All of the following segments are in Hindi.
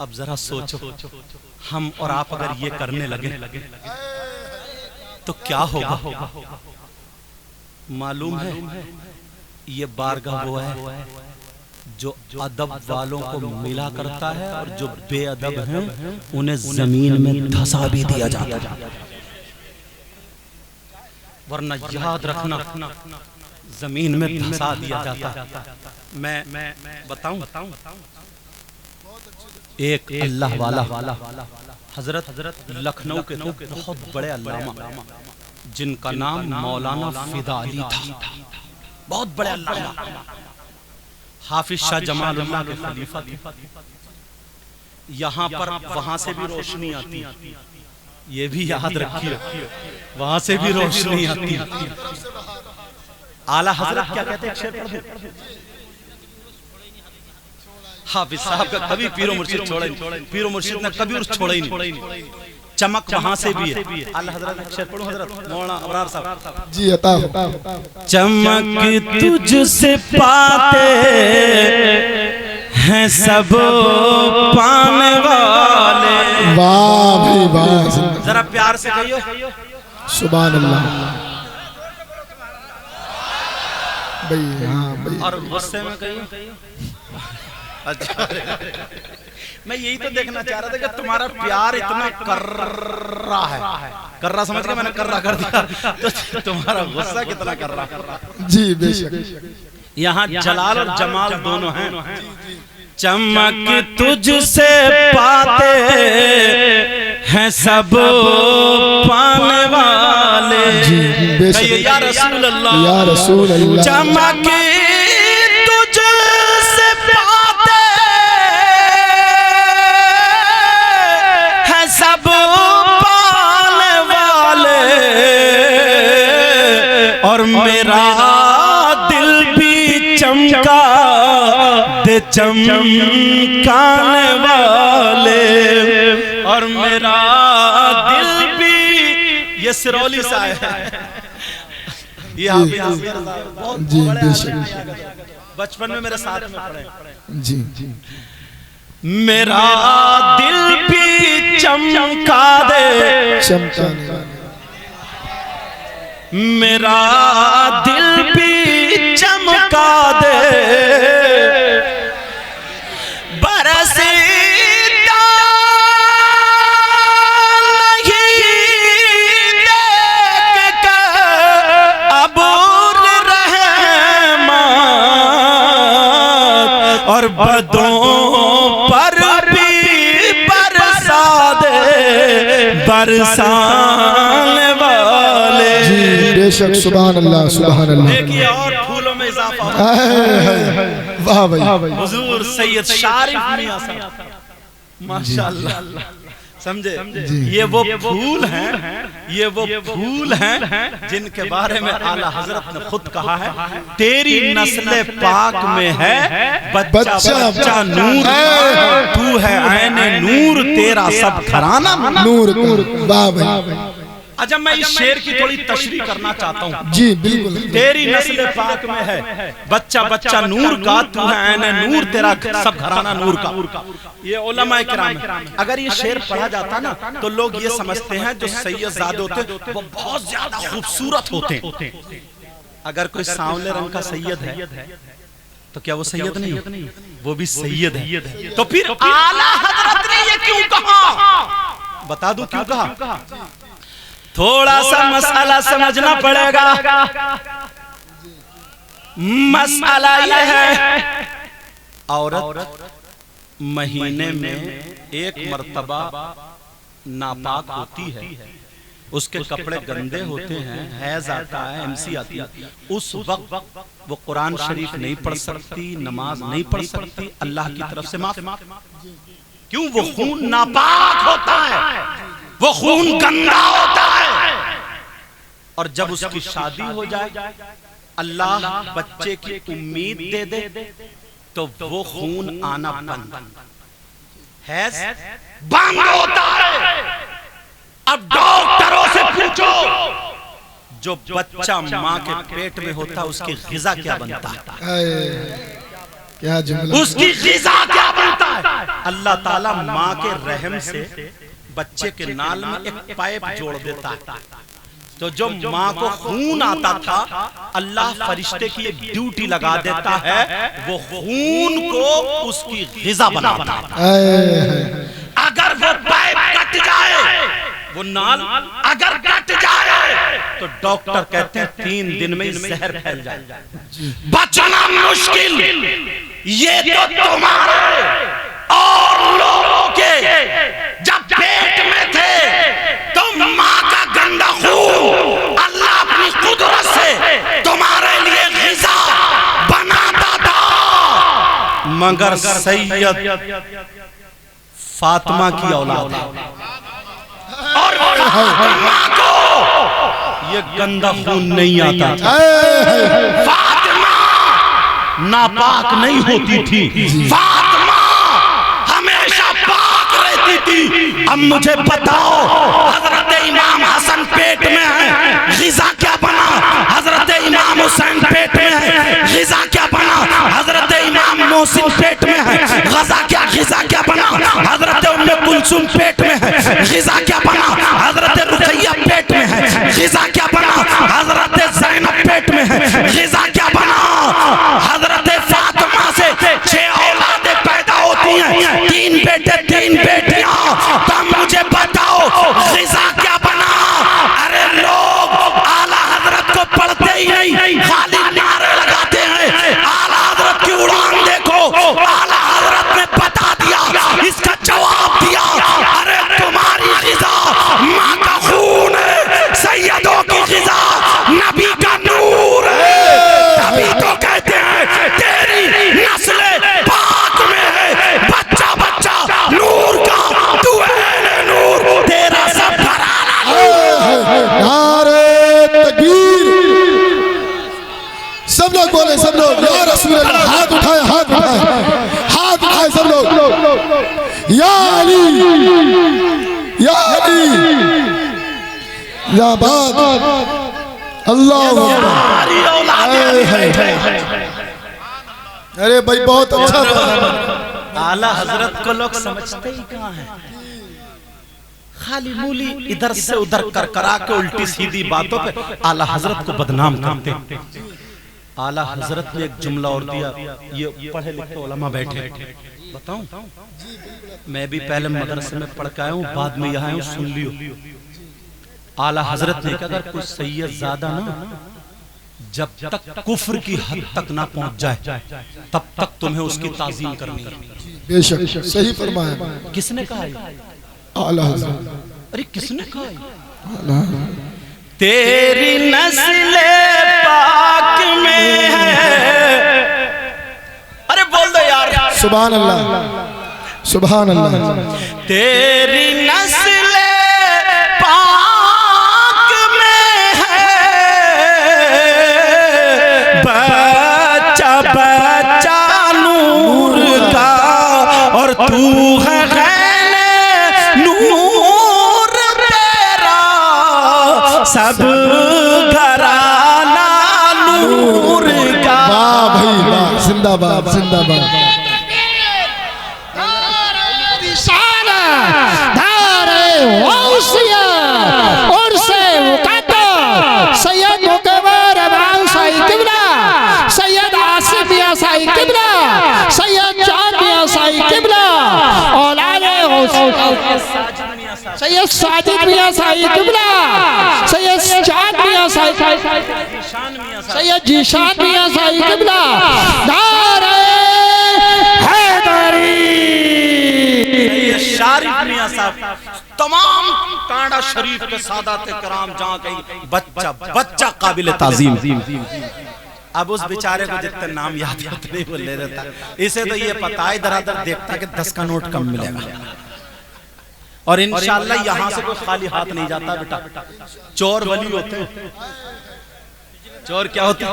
अब जरा सोचो, हम और आप अगर ये करने लगे तो क्या होगा? मालूम है ये बारगाह वो है जो अदब वालों को मिला करता है और जो बेअदब हैं उन्हें जमीन में धंसा भी दिया जाता है। वरना याद रखना, जमीन में धंसा दिया जाता। मैं बताऊं, एक अल्लाह वाला हजरत लखनऊ के थे, बहुत बड़े अल्लामा, जिनका नाम मौलाना फिदा अली था। बहुत बड़े अल्लामा, हाफिज शाह जमालुल्लाह के खलीफा थे। यहाँ पर वहां से भी रोशनी आती, ये भी याद रखिए, वहां से भी रोशनी आती। आला हजरत क्या कहते हैं, शेर पढ़ दो। हाफिज साहब का कभी पीरो मुर्शिद छोड़ा ही नहीं, पीरो मुर्शिद ने कभी उर्स छोड़ा ही नहीं। चमक वहां से भी है। आला हजरत शेर पढ़ो, हजरत मौलाना अबरार साहब जी अता। चमक तुझसे पाते हैं सब पाने वाले। वाह भाई वाह, जरा प्यार से कहियो सुभान अल्लाह भाई। हाँ भाई, और गुस्से में कहियो। अच्छा, मैं यही तो देखना चाह रहा था कि तुम्हारा प्यार इतना कर्रा है। कर्रा समझ के मैंने कर्रा कर दिया, तो तुम्हारा गुस्सा कितना कर्रा। जी बेशक। यहाँ जलाल और जमाल दोनों हैं। चमक तुझसे पाते हैं सब पाने वाले। बेशक। या रसूल अल्लाह, या रसूल अल्लाह। चमक तुझसे पाते हैं सब पाने वाले, और मेरा दिल भी चमका दे चमकाने वाले, और मेरा दिल भी। ये सिरौली सा है, ये जी बेशक। बचपन में मेरे साथ में पढ़े। जी मेरा दिल भी चमका दे, चमकाने वाले। मेरा दिल भी चमका दे, बरसीता नहीं देख कर अबूर रहमान, और बदों पर भी बरसा दे बरसाने वाले। जी बेशक, सुभान अल्लाह सुभान अल्लाह। देखिए और फूलों में इजाफा। वाह भाई, हुजूर सैयद शारिफ मियां साहब, माशाअल्लाह। समझे, ये वो फूल हैं, ये वो फूल हैं जिनके बारे में आला हजरत ने खुद कहा है, तेरी नस्ल पाक में है बच्चा बच्चा नूर, तू है ऐने नूर, तेरा सब घराना नूर नूर। वाह भाई। अच्छा, मैं इस शेर की थोड़ी तशरीह करना चाहता हूँ। जी बिल्कुल। तेरी नस्ल पाक में है बच्चा बच्चा नूर का, तू है ऐने नूर, तेरा सब घराना नूर का। ये उलमाए किराम है। अगर ये शेर पढ़ा जाता ना तो लोग ये समझते हैं जो सैयदजादे होते वो बहुत ज्यादा खूबसूरत होते हैं। अगर कोई सांवले रंग का सैयद है तो क्या वो सैयद नहीं? वो भी सैयद है। तो फिर आला हजरत ने ये क्यों कहा? बता दूं क्यों कहा? थोड़ा सा मसाला समझना पड़ेगा। मसाला ये है, औरत महीने में एक मर्तबा नापाक होती है, उसके कपड़े गंदे होते हैं, हैज आता है, एमसी आती है, उस वक्त वो कुरान शरीफ नहीं पढ़ सकती, नमाज नहीं पढ़ सकती, अल्लाह की तरफ से माफ। क्यों? वो खून नापाक होता है, वो खून गंदा होता है। और जब उसकी शादी हो जाए, अल्लाह बच्चे की उम्मीद दे दे तो वो खून आना बंद होता है। अब डॉक्टरों से पूछो, जो बच्चा माँ के पेट में होता है उसकी ग़िज़ा क्या बनता है? क्या जुमला, उसकी ग़िज़ा क्या बनता अल्लाह ताला माँ के रहम से बच्चे के नाल में एक पाइप जोड़ देता है। तो जो माँ को खून आता था, अल्लाह फरिश्ते की एक ड्यूटी लगा देता है, वो खून को उसकी ग़िज़ा बनाता है। अगर वो पाइप कट जाए, वो नाल अगर कट जाए, तो डॉक्टर कहते हैं 3 दिन में जहर फैल जाए, बचना मुश्किल। ये तो तुम्हारे और लोगों के जब पेट में थे, तो माँ का गंदा खून अल्लाह अपनी कुदरत से तुम्हारे लिए ग़िज़ा बनाता था। मगर सैयद फातिमा की औलाद है, और फातिमा को ये गंदा खून नहीं आता था। फातिमा नापाक नहीं होती थी, फातिमा हमेशा पाक रहती थी। अब मुझे बताओ, हजरत इमाम हसन पेट में है, ग़िज़ा क्या बना? हजरत इमाम हुसैन पेट में है, ग़िज़ा क्या बना? हजरत इमाम मोहसिन पेट में है, ग़िज़ा क्या बना? हजरत उम्मे कुलसूम पेट में है, ग़िज़ा क्या बना? हजरत रुक़ैया पेट में है, ग़िज़ा क्या बना? हजरत ज़ैनब पेट में है, ग़िज़ा क्या बना? हजरत फातिमा से 6 औलादें पैदा होती हैं, 3 बेटे 3 बेटियां। तो मुझे बताओ ग़िज़ा क्या बना? अरे लोग आला हजरत को पढ़ते ही नहीं, खाली नारे लगाते हैं। आला हजरत की उड़ान देखो, आला हजरत ने बता दिया, इसका जवाब दिया। अरे तुम्हारी ग़िज़ा माँ का खून है, सैयदों की ग़िज़ा नबी का नूर है। तभी तो कहते हैं तेरी नस्ल पाक में है, बच्चा बच्चा नूर का, तू है नूर, तेरा सब घराना नारे तकबीर। सब लोग बोले, सब लोग या रसूल अल्लाह, हाथ उठाए, हाथ उठाए, हाथ उठाए सब लोग। या अली, या अली, या बात अल्लाह। अरे भाई बहुत अच्छा। आला हजरत को लोग समझते ही कहाँ हैं, खाली मूली इधर से उधर कर करा के उल्टी सीधी बातों पे आला हजरत को बदनाम करते हैं। आला हजरत ने एक जुमला और दिया, ये पढ़े लिखे उलमा बैठे, बताऊं मैं भी पहले मदरसे में पढ़ के आया हूँ, बाद में यहाँ आया हूँ, सुन लियो। आला हजरत ने कहा अगर कोई सैयद ज़्यादा ना, जब तक कुफ्र की हद तक ना पहुंच जाए, तब तक तुम्हें उसकी ताज़ीम करनी है। बेशक सही फरमाया। किसने कहा? आला हज़रत। अरे किसने कहा? तेरी नस्ल पाक में है। अरे बोल दो यार, सुभान अल्लाह, सुभान अल्लाह। तेरी नस्ल पाक में है, बच्चा बच्चा नूर का, और तू है नूर तेरा, सब घराना नूर का। वाह भाई वाह, जिंदाबाद जिंदाबाद। सैयद मुकबर अबाउ साई किबला, सैयद आसिफ मियां साई किबला, सैयद चांद मियां साई किबला, औलाद सैयद साजिद मियां साई किबला, सैयद चांद मियां साई, सैयद जीशान मियां साई किबला, नारे हैदरी, शारिफ मियां साहब, तमाम कांडा शरीफ के सादात कराम जहाँ कहीं बच्चा बच्चा काबिल ताज़ीम। अब उस बेचारे को जितने नाम याद है उतने वो ले लेता, इसे तो ये पता है इधर उधर देखता कि 10 का नोट कम मिलेगा, और इंशाअल्लाह यहाँ से कोई खाली हाथ नहीं जाता बेटा। चोर वली होते हैं। चोर क्या होते हैं?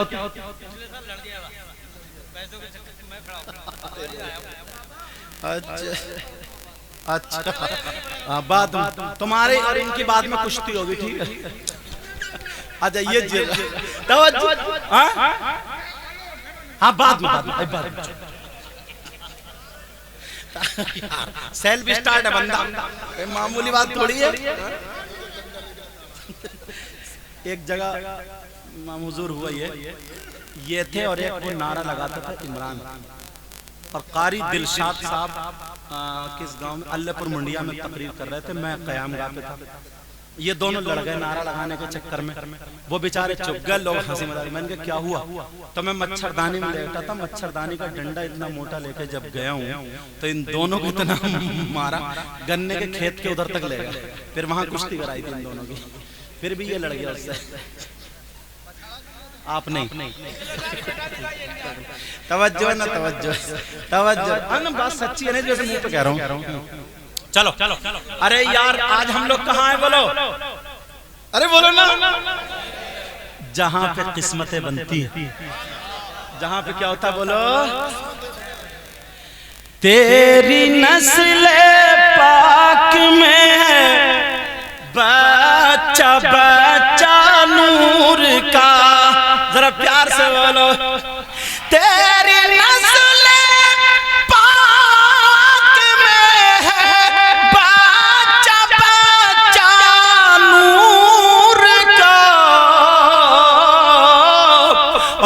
अच्छा, बात तुम्हारे और इनकी बाद में कुश्ती होगी, ठीक है? अच्छा ये हाँ बाद में सेल्फ स्टार्ट है बंदा, मामूली बात थोड़ी है। एक जगह हुजूर हुआ ये थे और एक वो नारा लगाता था इमरान, और कारी दिलशाद साहब किस गांव में अल्लाहपुर मुंडिया में तकरीर कर रहे थे, मैं कयाम गा पे था। ये दोनों लड़ गए नारा लगाने के चक्कर में, वो बेचारे चुप गए, लोग हंसी मजाक। मैंने कहा क्या हुआ? तो मैं मच्छरदानी में लेटा था, मच्छरदानी का डंडा इतना मोटा लेके जब गया हूँ तो इन दोनों को इतना मारा, गन्ने के खेत के उधर तक ले गए। फिर वहां कुश्ती कराई थी इन दोनों की, फिर भी ये लड़ गया उससे। आप नहीं तवज्जो ना तवज्जो तवज्जो, बात सच्ची है ना जैसे मुंह पे कह रहा हूँ। चलो चलो, अरे यार आज हम लोग कहाँ हैं बोलो? अरे बोलो ना, जहां पे किस्मतें बनती हैं, जहां पे क्या होता है बोलो? तेरी नस्ल पाक में है बच्चा बच्चा नूर का, जरा प्यार से बोलो। तेरी नस्ल पाक में है बच्चा बच्चा नूर का,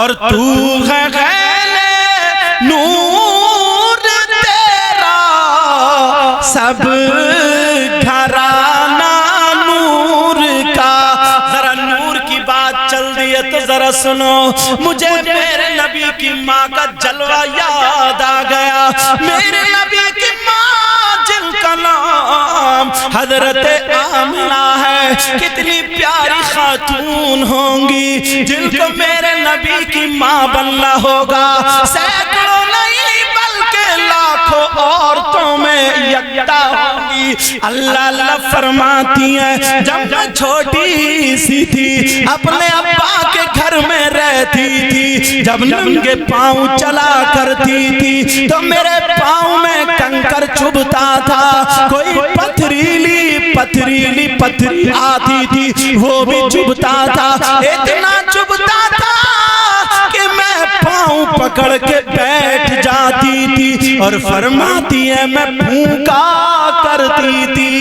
और तू है गैले नूर तेरा सब घराना नूर का। जरा नूर की बात चल रही है तो जरा सुनो, मुझे मेरे नबी की माँ का जलवा याद आ गया। मेरे नबी की माँ जिनका नाम हजरत आमिना है, कितनी प्यारी खातून होंगी जिनको मेरे नबी की माँ बनना होगा। सैकड़ों नहीं बल्कि लाखों औरतों में यकता होंगी। अल्लाह अल्लाह फरमाती है, जब मैं छोटी सी थी अपने अब्बा के घर में रहती थी, जब नंगे पाँव चला करती थी तो मेरे पाँव में कंकर चुभता था। कोई पथरीली पथरीली पथरी आती थी वो भी चुभता था, इतना चुभता था कि मैं पाँव पकड़ के बैठ जाती थी और फरमाती है मैं फूंका करती थी।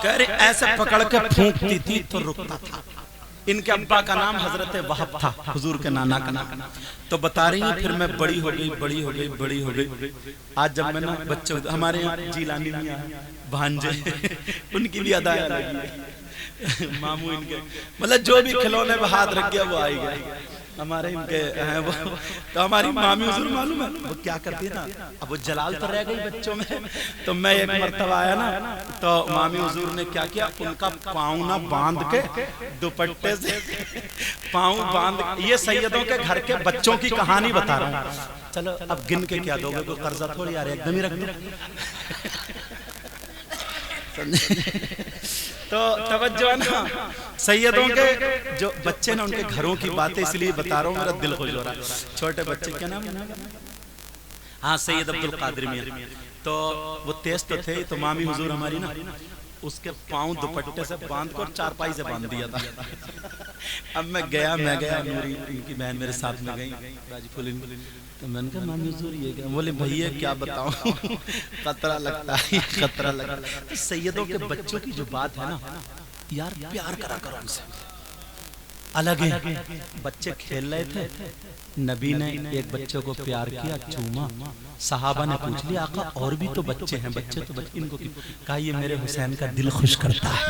कर ऐसे पकड़ के फूंकती थी तो रुकता था। इनके अब्बा का नाम हजरत वहब था, हुजूर के नाना का नाम। तो बता रही हूँ फिर मैं बड़ी हो गई बड़ी हो गई बड़ी हो गई। आज जब मैं ना बच्चे हमारे यहाँ जीलानी मियां भांजे उनकी भी अदा मामू इनके मतलब जो भी खिलौने पे हाथ रख गया वो आई गया। हमारे इनके हैं वो, तो हमारी मामी हुजूर मालूम है वो क्या करती है ना, अब वो जलाल तो रह गई बच्चों में। तो मैं एक मर्तबा आया ना तो मामी हुजूर ने क्या किया, उनका पाँव ना बांध के दुपट्टे से पाँव बांध, ये सैयदों के घर के बच्चों की कहानी बता रहा हूँ। चलो अब गिन के क्या दोगे, कोई कर्जा थोड़ी आ रहा है, एकदम ही रख दो। तो तवज्जो ना, सैयदों के जो बच्चे ना उनके घरों की बातें इसलिए बता रहा हूँ, मेरा दिल खुश हो रहा है। छोटे बच्चे क्या नाम है? हाँ सैयद अब्दुल कादिर मियां। तो वो तेज तो थे, तो मामी हुजूर हमारी ना उसके पाँव दुपट्टे से बांध कर चारपाई से बांध दिया था। अब मैं गया नूरी इनकी बहन मेरे साथ में गई राजीपुल, तो मैंने कहा मामी हुजूर ये क्या? बोले भैया क्या बताऊं खतरा लगता है, खतरा लगता है। तो सैयदों के बच्चों की जो बात है ना यार, प्यार करा करो उनसे, अलग है। बच्चे खेल रहे थे, नबी ने एक बच्चे को प्यार किया, चूमा। सहाबा ने पूछ लिया आका और भी तो बच्चे हैं, बच्चे तो बच्चे इनको कहा ये मेरे हुसैन का दिल खुश करता है,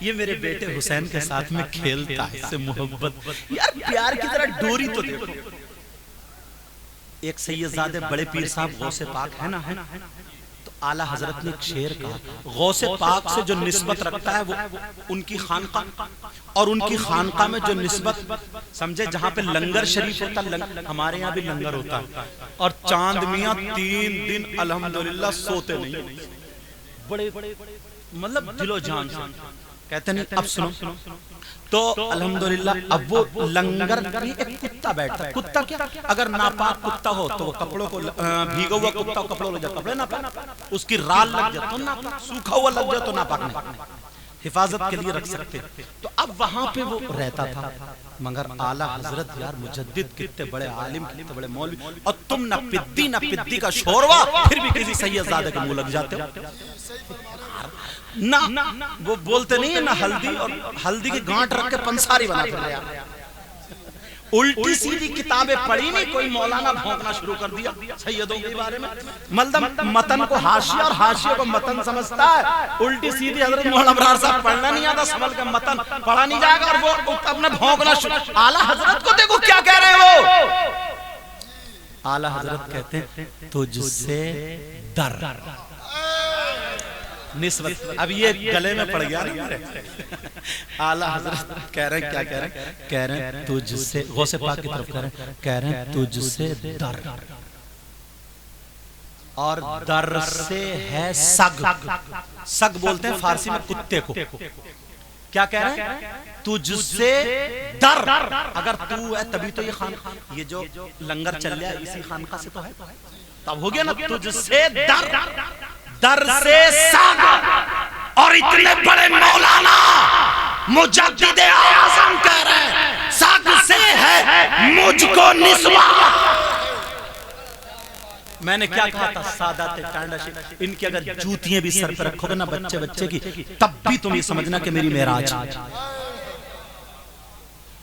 ये मेरे बेटे हुसैन के साथ में खेलता है, इससे मोहब्बत। यार प्यार की तरह डोरी तो देखो। एक सैयदजादे बड़े पीर साहब गौसे पाक है ना, तो आला हजरत ने एक शेर कहा, गौसे पाक से जो निस्बत रखता है वो उनकी खानका, और उनकी खानका में जो निस्बत समझे जहाँ पे लंगर शरीफ होता, हमारे यहाँ भी लंगर होता है, और चांद मियाँ 3 दिन अल्हम्दुलिल्लाह सोते नहीं, बड़े मतलब दिलो जान कहते नहीं। अब सुनो तो अल्हम्दुलिल्लाह अब वो लंगर में एक कुत्ता बैठता है। कुत्ता क्या, अगर नापाक कुत्ता हो तो वो कपड़ों को भीगा हुआ कुत्ता कपड़ों लग जाए, कपड़े नापाक, उसकी राल लग जाए तो नापाक, सूखा हुआ लग जाए तो नापाक नहीं। हिफाजत के लिए रख सकते। तो अब वहां पे वो रहता था, मगर आला हजरत यार मुजद्दिद कितने बड़े आलिम, कितने बड़े मौलवी, और तुम न पिद्दी का शोरवा, फिर भी किसी सैयदजादे के मुंह लग जाते हो ना। वो बोलते नहीं है ना, हल्दी और हल्दी की गांठ रख के पंसारी बना कर यार। उल्टी सीधी किताबें पढ़ी नहीं, कोई मौलाना भौंकना शुरू कर दिया सैयदों के बारे में। मतलब मतन को हाशिया और हाशिया को मतन समझता है। उल्टी सीधी हजरत मौलाना अबरार साहब पढ़ना नहीं आता, समझ के मतन पढ़ा नहीं जाएगा, और वो अपने भौंकना शुरू। आला हजरत को देखो क्या कह रहे हैं वो। आला हजरत कहते हैं तुझसे डर निस्बत। अब ये गले में पड़ गया ना। आला हजरत कह रहे हैं, क्या कह रहे हैं? कह रहे हैं तुझसे, गौसे पाक की तरफ कह रहे हैं तुझसे डर, और डर से है सग। सग बोलते हैं फारसी में कुत्ते को। क्या कह रहे हैं? तुझसे डर। अगर तू है तभी तो ये खान, ये जो लंगर चल रहा है इसी खानका से तो है, तब हो गया ना तुझसे डर। डर से साग। और इतने बड़े मौलाना मुजद्दिद आज़म कह रहे हैं साग से है मुझको निस्बा। मैंने क्या कहा था? सादात टांडा, इनकी अगर जूतियां भी सर पर रखोगे ना बच्चे बच्चे की, तब भी तुम ये समझना कि मेरी मेराज।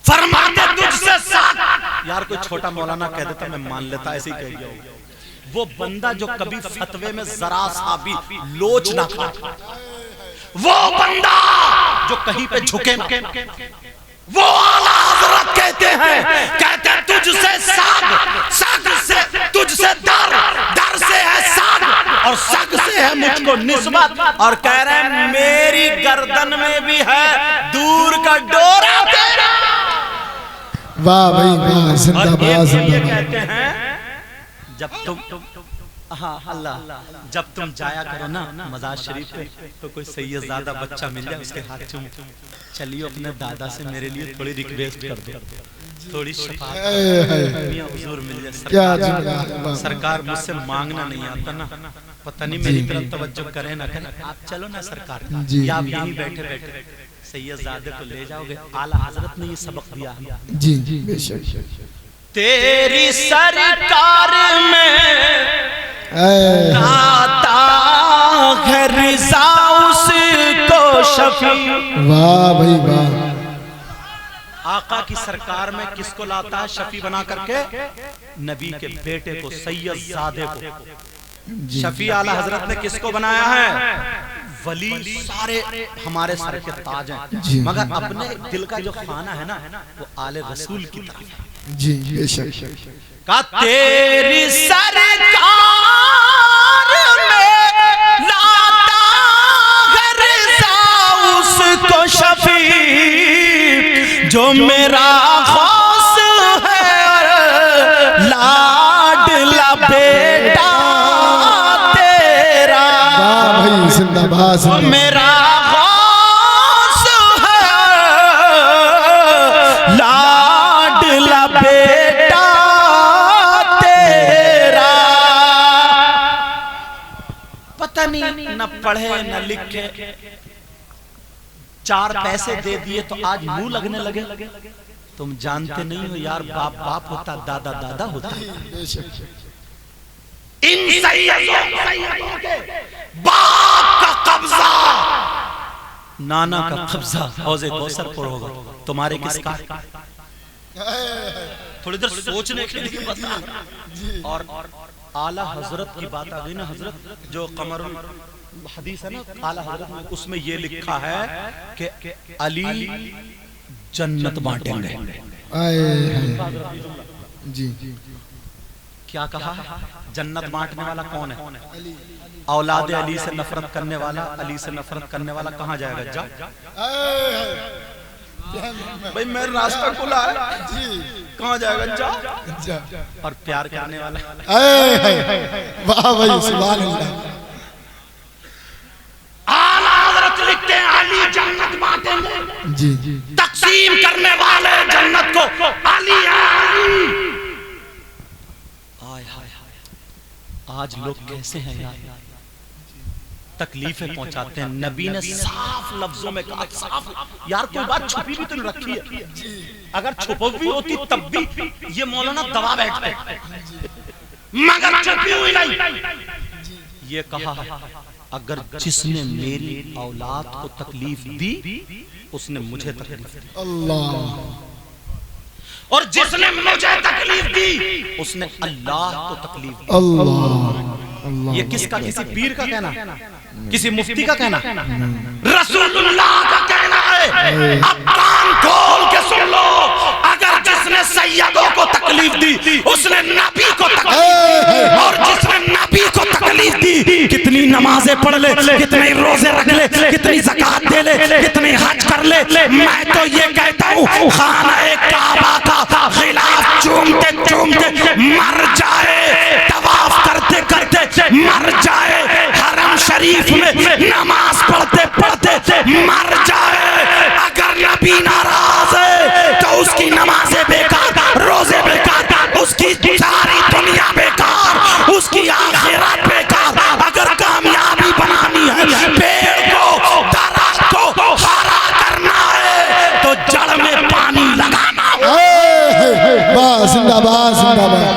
फरमाते तुझसे साग। यार कोई छोटा मौलाना कह देता मैं मान लेता, ऐसे ही कह गया। वो बंदा जो कभी फतवे में जरा सा भी लोच ना खाता, वो बंदा जो कहीं पे झुके ना, वो आला हजरत कहते हैं तुझसे साग, साग से तुझसे डर, डर से है साग, और साग से है मुझको निस्बत। और कह रहे हैं मेरी गर्दन में भी है दूर का डोरा तेरा। वाह भाई वाह, जिंदाबाद जिंदाबाद। कहते हैं जब तुम हाँ अल्लाह, जब तुम जाया करो ना मज़ार शरीफ पे, तो कोई सैयदजादा बच्चा मिल जाए, उसके हाथ चूम चलिए अपने दादा से मेरे लिए थोड़ी रिक्वेस्ट कर दो, थोड़ी हुजूर मिल जाए। सरकार मुझसे मांगना नहीं आता ना, पता नहीं मेरी तरफ तवज्जो करे ना करे। आप चलो ना सरकार, या आप यहीं बैठे बैठे सैयदजादे को ले जाओगे। आला हजरत ने ये सबक दिया जी जी बेशक। तेरी सरकार में नाता है रिज़ा उसको शफी। वाह भाई वाह। आका की सरकार में किसको लाता है शफी बना करके? नबी के बेटे को, सैयदजादे को। शफी आला हजरत ने किसको बनाया है? वली सारे हमारे सर के ताज हैं, मगर अपने दिल का जो खाना है ना, वो आले रसूल की तरफ है। जी बेशक। का तेरी सरकार में लाता है रिज़ा उसको शफी, जो मेरा खास है लाडला बेटा तेरा। वाह भाई जिंदाबाद जिंदाबाद। मेरा खास है लाडला बेटा तेरा। पता नहीं न पढ़े न लिखे, 4 पैसे दे दिए तो आज मुंह लगने लगे। तुम जानते नहीं हो यार, बाप बाप होता, दादा दादा होता। इन सैयदों के बाप का कब्जा, नाना का कब्जा हौज़े कौसर पर होगा, तुम्हारे किसका? थोड़ी देर सोचने के लिए बता। और आला हजरत की बात आ गई ना, हजरत जो कमरुल हदीस है ना आला हजरत में, उसमें ये लिखा है कि अली जन्नत बांटेंगे। जी क्या कहा? जन्नत बांटने वाला कौन है? औलाद अली से नफरत करने वाला, अली से नफरत करने वाला कहाँ जाएगा? जा भाई मेरा रास्ता खुला है, कहाँ जाएगा? जा। और प्यार करने वाला, वाह भाई सुभान अल्लाह। आला हज़रत लिखते हैं अली जन्नत बांटेंगे। जी जी तकसीम करने वाले जन्नत को अली अली। आज लोग कैसे हैं यार? तकलीफें पहुंचाते हैं। नबी ने साफ लफ्जों में कहा, साफ यार कोई बात छुपी भी तो नहीं रखी है, अगर छुपी भी होती तब भी ये मौलाना दबा बैठते, मगर छुपी हुई नहीं। ये कहा अगर जिसने मेरी औलाद को तकलीफ दी उसने मुझे तकलीफ दी, अल्लाह, और जिसने मुझे तकलीफ दी उसने अल्लाह को तकलीफ दी। अल्लाह, ये किसका, किसी पीर का कहना, किसी मुफ्ती का कहना, रसूलुल्लाह का कहना है। अब कान खोल के सुन लो, अगर जिसने सैयदों को तकलीफ दी उसने नबी को तकलीफ दी, और जिसने नबी को तकलीफ दी कितनी नमाजें पढ़ ले, कितने रोजे रख ले, कितनी ज़कात दे ले, कितनी हज कर ले, मैं तो ये कहता हूँ खाना काबा का खिलाफ चूमते चूमते मर जाए, तवाफ करते करते मर जाए, हरम शरीफ में नमाज पढ़ते पढ़ते मर जाए, अगर नबी नाराज है तो उसकी नमाजें बेकार, रोजे बेकार, उसकी सारी दुनिया बेकार, उसकी आखिरत बेकार। अगर कामयाबी बनानी है, पेड़ को दरख्त को हरा करना है तो जड़ में पानी लगाना है। जिंदाबाद जिंदाबाद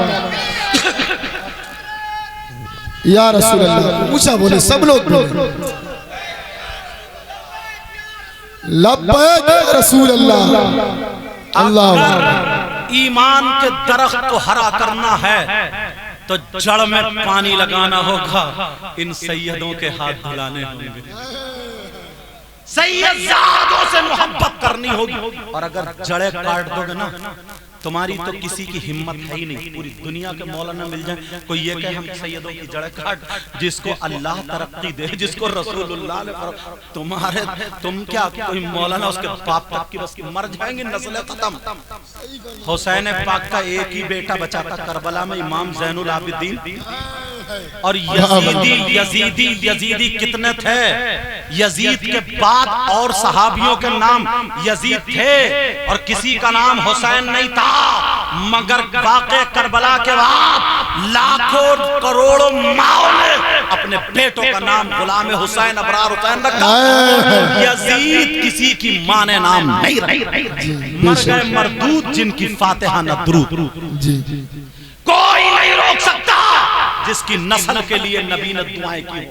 या रसूल अल्लाह। ऊंचा बोले सब लोग बोले लब्बैक रसूल अल्लाह। अल्लाह, ईमान के दरख्त को हरा करना है तो जड़ में पानी लगाना होगा, इन सैयदों के हाथ धुलाने होंगे, सैयदजादों से मोहब्बत करनी होगी। और अगर जड़े काट दोगे ना तुम्हारी तो किसी की हिम्मत है ही नहीं। पूरी दुनिया के मौलाना मिल जाए, कोई ये कहे हम सैयदों की जड़ें काट, जिसको अल्लाह तरक्की दे, जिसको रसूलुल्लाह ने, तुम्हारे तुम क्या कोई मौलाना उसके बाप तक की बस मर जाएंगे, नस्ल खत्म। हुसैन पाक का एक ही बेटा बचा था करबला में, इमाम ज़ैनुल आबिदीन। और यजीदी कितने थे? यजीद के बाद और सहाबियों के नाम यजीद थे और किसी का नाम हुसैन नहीं था, मगर वाक़े करबला के बाद लाखों करोड़ों माओ ने अपने बेटों का नाम गुलाम हुसैन, अबरार हुसैन रखा। यजीद किसी की मां ने नाम नहीं रखा, मर गए मरदूद जिनकी फातिहा न दुरूद। कोई नहीं रोक सकता जिसकी नस्ल के लिए नबी ने दुआएं की,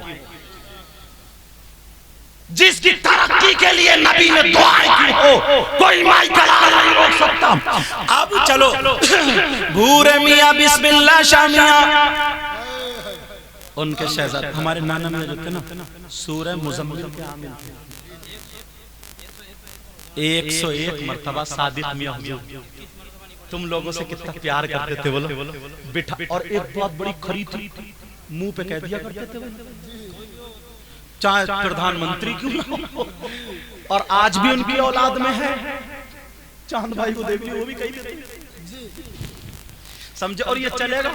जिसकी तरक्की के लिए नबी ने दुआएं की हो, कोई माई कलाल नहीं रोक सकता। अब चलो भूरे मियां बिस्मिल्लाह शाह मियां, उनके शहजादे हमारे नाना में जो थे ना, सूरह मुज़म्मिल के आमिल थे। 101 मर्तबा सादिक मियां हुजूर तुम लोगों से कितना प्यार करते थे, बोलो बिठा, और एक बहुत बड़ी खरी थी, मुंह पे कह दिया करते थे, चाहे प्रधानमंत्री क्यों ना हो, और आज भी उनकी औलाद में है। चांद भाई को देख ली, वो भी कही देते समझे। और ये चलेगा,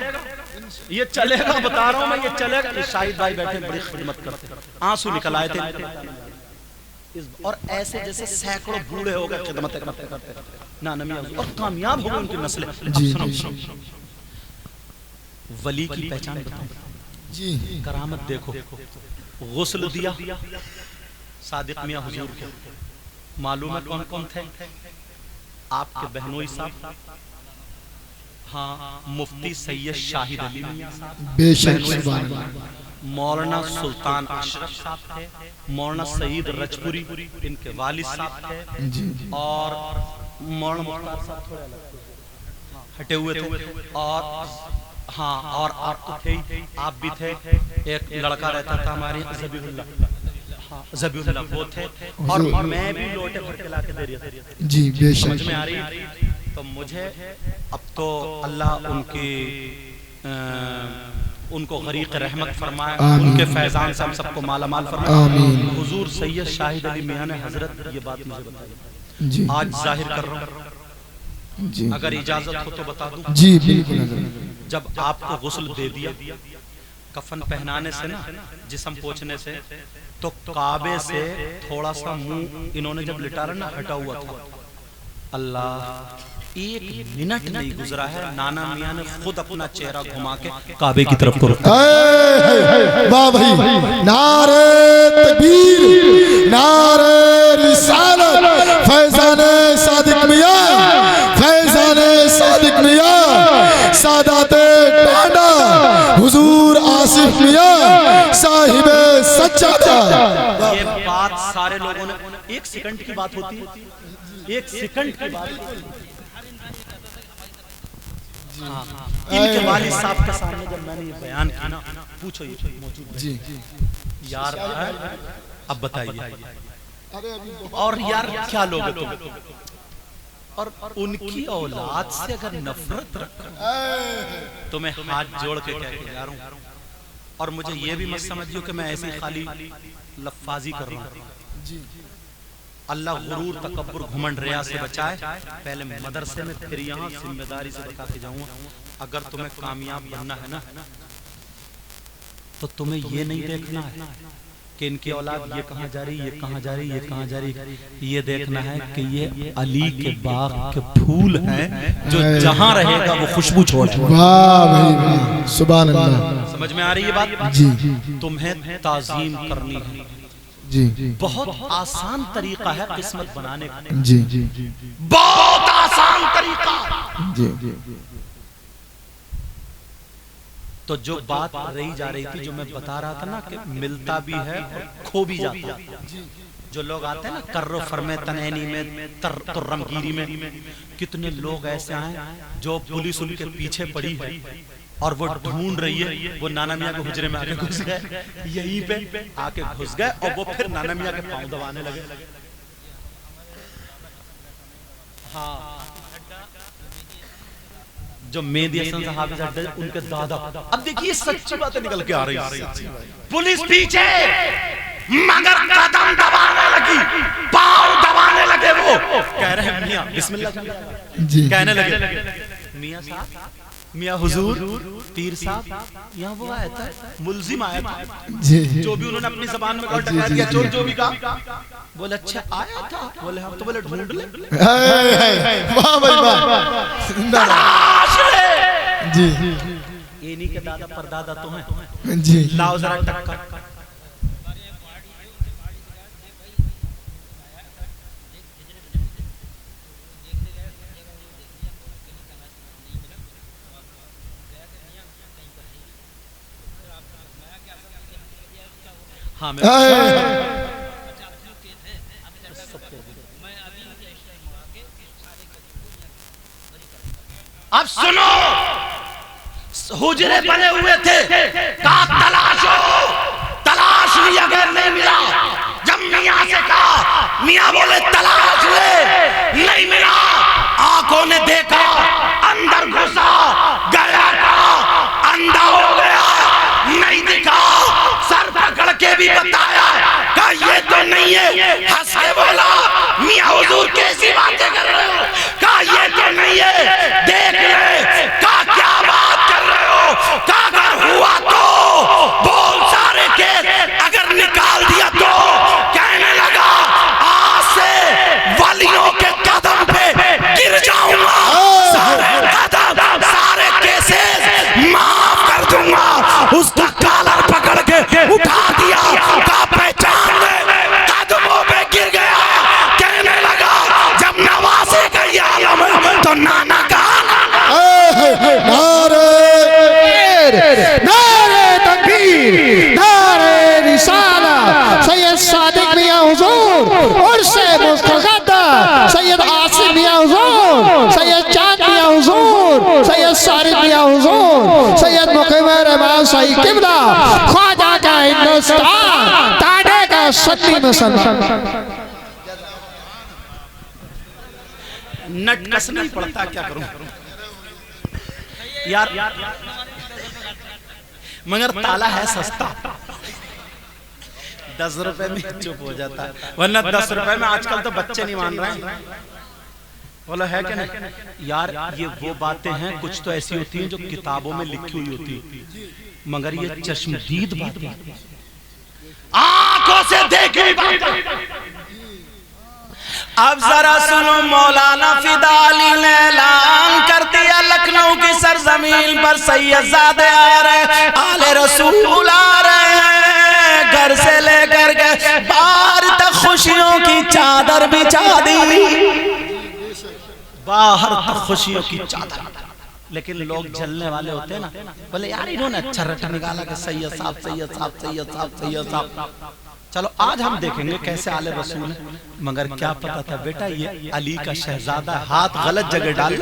ये चलेगा, बता रहा हूं मैं, ये चलेगा। शाहिद भाई बैठे बड़ी खिदमत करते, आंसू निकल आए थे, और ऐसे जैसे सैकड़ों बूढ़े हो गए खिदमत करते करते, ना नमी और कामयाब हो गए उनकी नस्लें। वली की पहचान बताओ जी, करामत देखो। गुस्ल दिया सादिक मियां हुजूर के, मालूम है कौन कौन थे? आपके बहनोई साहब, हाँ, मुफ्ती सैयद शाहिद अली मियां साहब, बेशक, मौलाना सुल्तान अशरफ साहब थे, मौलाना सईद रजपुरी इनके वालिद साहब थे, और मौलाना मुख्तार साहब थोड़े अलग हटे हुए थे, और हाँ, और आप तो थे, आप भी थे। एक लड़का रहता था हमारे ज़बीहुल्लाह, हाँ ज़बीहुल्लाह वो थे, और मैं भी लोटे भर के ला के दे रहा था जी, बेशक। समझ में आ रही? तो मुझे अब तो अल्लाह उनको गरीक रहमत फरमाए, उनके फैजान से हम सबको माला माल फरमाए। हुजूर सैयद शाहिद अली मियां ने हजरत ये बात मुझे बताई, आज जाहिर कर रहा हूँ, अगर इजाजत हो तो बता दूं जी। बिल्कुल। जब आपको गुस्ल दे दिया, कफन पहनाने से ना, जिस्म पोंछने से, तो काबे से थोड़ा सा मुंह इन्होंने जब लिटा ना हटा हुआ था, अल्लाह एक मिनट नहीं गुजरा है, नाना मियां ने खुद अपना चेहरा घुमा के काबे की तरफ को रुका। वाह भाई, नारे तकबीर, नारे रिसालत, फैजान सादिक मियां, फैजान सादिक मियां, सादाते टांडा, हुजूर आसिफ मियां, साहिबे सच्चादा। ये बात सारे लोगों ने, एक सेकंड की बात होती है, एक सेकंड की बात। इनके वालिद साहब के सामने जब मैंने ये बयान किया ना, पूछो ये मौजूद जी यार, अब बताइए, और यार क्या लोग हो तुम, और उनकी औलाद से अगर नफरत रख तो मैं हाथ जोड़ के कह के जा रहा हूं। और मुझे ये भी मत समझियो कि मैं ऐसी खाली लफ्फाजी कर रहा हूं। अल्लाह गुरूर तकब्बुर घमंड रिया से बचाए। पहले मदरसे में, फिर यहाँ जिम्मेदारी से बता के जाऊंगा, अगर तुम्हें कामयाब बनना है ना, तो तुम्हें ये नहीं देखना है कि इनकी औलाद ये कहाँ जा रही, ये कहाँ जा रही, ये कहाँ जा रही। ये देखना है कि ये अली के बाग के फूल हैं जो जहाँ रहेगा वो खुशबू छोड़े। वाह भाई वाह, सुभान अल्लाह। समझ में आ रही है बात जी। तुम्हें ताजीम करनी है जी। बहुत आसान तरीका है किस्मत बनाने का। जी। बहुत आसान तरीका। जी। तो जो बात रही जा रही थी, जो मैं बता रहा था ना कि मिलता भी है और खो भी जाता है। जो लोग आते हैं ना कर्रो फरमे तनैनी में, तुर्रमगीरी में, कितने लोग ऐसे हैं जो पुलिस उनके पीछे पड़ी है और वो ढूंढ रही है, वो नाना मियां के हुजरे में आके घुस गए, यहीं पे आके घुस गए और वो फिर नाना मियां के पांव दबाने लगे। हाँ, जो मेहदी हसन साहब हैं उनके दादा। अब देखिए सच्ची बातें निकल के आ रही है। पुलिस पीछे मगर कदम दबाने लगी, पांव दबाने लगे। वो कह रहे हैं मियां बिस्मिल्लाह जी। कहने लगे, मियां साहब, मियां हुजूर, पीर साहब, यहाँ वो आया था, मुल्जिम आया था। जी। जो भी उन्होंने अपनी जबान में कहा, टकरा दिया, चोर जो भी कहा। बोले अच्छा आया था, बोले हम तो बोले ढूंढ ले। वाह भाई वाह। जी। इन्हीं के दादा परदादा तो हैं। जी। लाओ जरा टक्कर। हाँ, अब सुनो, हुजरे बने हुए थे, कहा तलाशो, तलाश लिया, अगर नहीं मिला, जब मियां से कहा, मियां बोले तलाश ले, नहीं मिला, आंखों ने देखा, अंदर घुसा, गया था, अंधा हो गया, नहीं दिखा, सर पकड़ के भी बताया, कहा ये तो नहीं है, हंस के बोला, मियां हुजूर कैसी बातें कर रहे हो, कहा ये तो नहीं है, देख ले, कहा क्या बात कर रहे हो, कहा अगर हुआ तो बोल सारे के, अगर निकाल दिया तो, कहने लगा आज से वलियों के कदम पे गिर जाऊंगा, सारे कदम, सारे केसेस माफ कर दूंगा। उसका कॉलर पकड़ के उठा दिया, कहा पहचान ले, कदमों पे गिर गया, कहने लगा जब नवासे का ये आलम है तो नाना का नारे तकबीर, नारे रिसालत, सैयद सादिक मियां हुजूर, उर्से मुस्तक़दा, सैयद आसिफ मियां हुजूर, सैयद चांद मियां हुजूर, सैयद सारिद मियां हुजूर, सैयद मुक़ीम रहमान साई किबला, ख्वाजा का हिंदुस्तान, ताड़े का सती मुसलमान। नट कस नहीं पड़ता, क्या करूं यार, मगर ताला है सस्ता, 10 रुपए में चुप हो जाता है, वरना 10 रुपए में आजकल तो बच्चे नहीं मान रहे हैं। बोला है कि नहीं यार, ये वो बातें हैं कुछ तो ऐसी होती हैं जो किताबों में लिखी हुई होती है, मगर ये चश्मदीद बातें, आंखों से देखी बातें, अब जरा सुनो, मौलाना फिदा अली ने ऐलान कर दिया, लखनऊ की सरजमीन पर सैयदजादे आ रहे, आले रसूल आ रहे हैं, घर से लेकर के बाहर तक खुशियों की चादर बिछा दी, बाहर तक खुशियों की चादर। लेकिन लोग जलने वाले होते हैं ना, बोले यार इन्होंने अच्छा रटा निकाला कि सैयद साहब सैयद साहब सैयद साहब सैयद साहब। चलो आज हम देखेंगे कैसे आले रसूल है, मगर क्या पता था बेटा ये अली का शहजादा, हाथ गलत जगह डाल,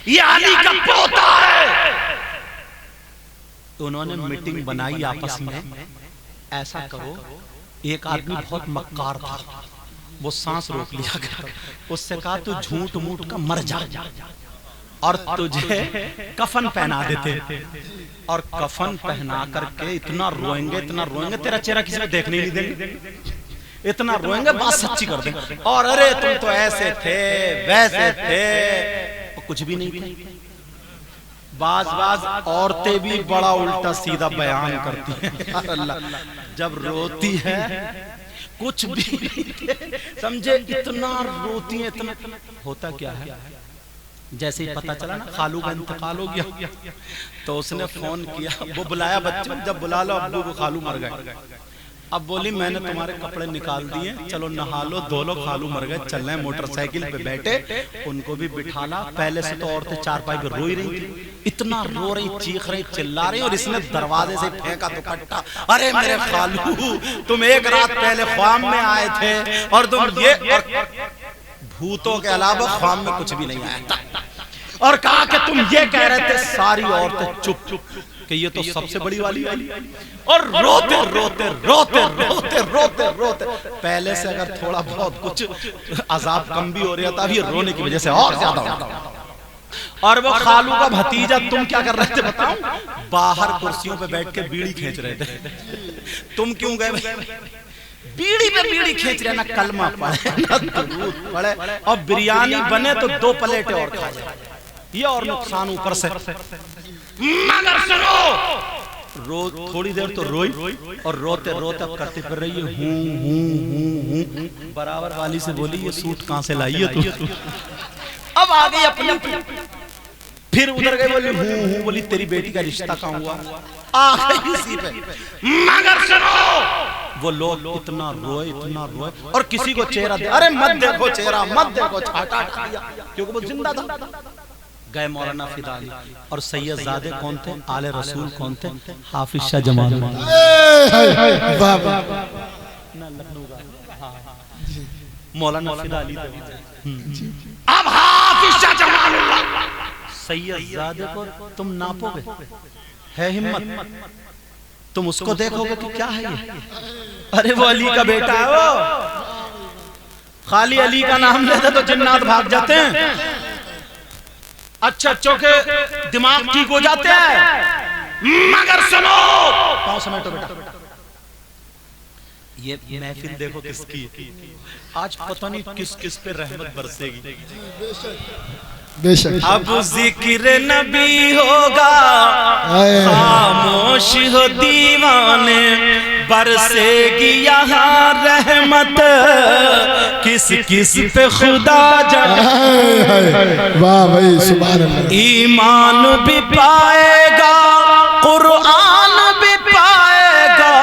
ये अली का पोता है। उन्होंने मीटिंग बनाई आपस में, ऐसा करो, एक आदमी बहुत मक्कार था, वो सांस रोक लिया गया, उससे कहा तू झूठ मूठ का मर जा और तुझे कफन पहना देते, और कफन पहना करके इतना रोएंगे तेरा चेहरा किसी ने देखने नहीं देंगे, इतना रोएंगे बात सच्ची कर देंगे, और अरे तुम तो ऐसे थे वैसे थे, और कुछ भी नहीं थे। बाज औरतें भी बड़ा उल्टा सीधा बयान करती हैं, अल्लाह जब रोती है कुछ भी नहीं थे, समझे, इतना रोती है, इतना होता क्या है। जैसे ही पता चला ना खालू का इंतकाल हो गया, तो उसने फोन किया, वो बुलाया बच्चे, जब बुला लो अब्बू को, खालू मर गए। अब बोली मैंने तुम्हारे कपड़े निकाल दिए, चलो नहा लो धो लो, खालू मर गए, चल रहे मोटरसाइकिल पे बैठे, उनको भी बिठाला। पहले से तो औरतें चारपाई पे रोई रही थी, इतना रो रही, चीख रही, चिल्ला रही, और इसने दरवाजे से फेंका दुपट्टा, अरे मेरे खालू तुम एक रात पहले ख्वाब में आए थे, और तुम ये, और भूतों के अलावा ख्वाब में कुछ भी नहीं आया था, और कहा कि तुम ये कह रहे थे। सारी औरतें चुप कि ये तो सबसे बड़ी वाली आई, और रोते रोते रोते रोते रोते रोते, पहले से अगर थोड़ा बहुत कुछ अजाब कम भी हो रहा था, अभी रोने की वजह से और ज्यादा होता। और वो खालू का भतीजा, तुम क्या कर रहे थे बताओ, बाहर कुर्सियों पे बैठ के बीड़ी खींच रहे थे। तुम क्यों गए? बीड़ी पे बीड़ी खींच रहे, ना कलमा पढ़े ना दुरूद पढ़े, और बिरयानी बने तो 2 प्लेटें और खा जाए, ये और नुकसान ऊपर से। मगर सुनो, थोड़ी देर तो रोई, और रोते रोते अब करती फिर रही है हूं। बराबर वाली से बोली ये सूट कहां से लाई है तू? अब आ गई अपनी, फिर उधर गई, बोली हूं। बोली तेरी बेटी का रिश्ता कहां हुआ? आ गई इसी पे। मगर सुनो, वो लोग इतना रोए, और किसी को चेहरा दे, अरे मत देखो चेहरा, मत देखो, छाटा दिया, क्योंकि वो जिंदा था। गए मौलाना फिदा अली, और सैयदजादे कौन थे? आले रसूल कौन थे? हाफिज शाह जमाल। मौलाना फिदा अली थे। अब हाफिज शाह जमाल, सैयदजादे को तुम नापोगे? है हिम्मत? तुम उसको देखोगे कि क्या है ये? अरे वो अली का बेटा है, वो खाली अली का नाम लेते तो जिन्नात भाग जाते हैं, अच्छे के दिमाग ठीक हो जाते हैं। मगर सुनो, पाँव समेटो बेटा, ये महफिल देखो किसकी, आज पता नहीं किस किस पे रहमत बरसेगी। बेशक अब जिक्र नबी होगा, खामोश हो दीवाने, बरसेगी यहाँ रहमत, किस किस पे खुदा जाने। वाह भाई सुभान अल्लाह। ईमान भी पाएगा, कुरान भी पाएगा,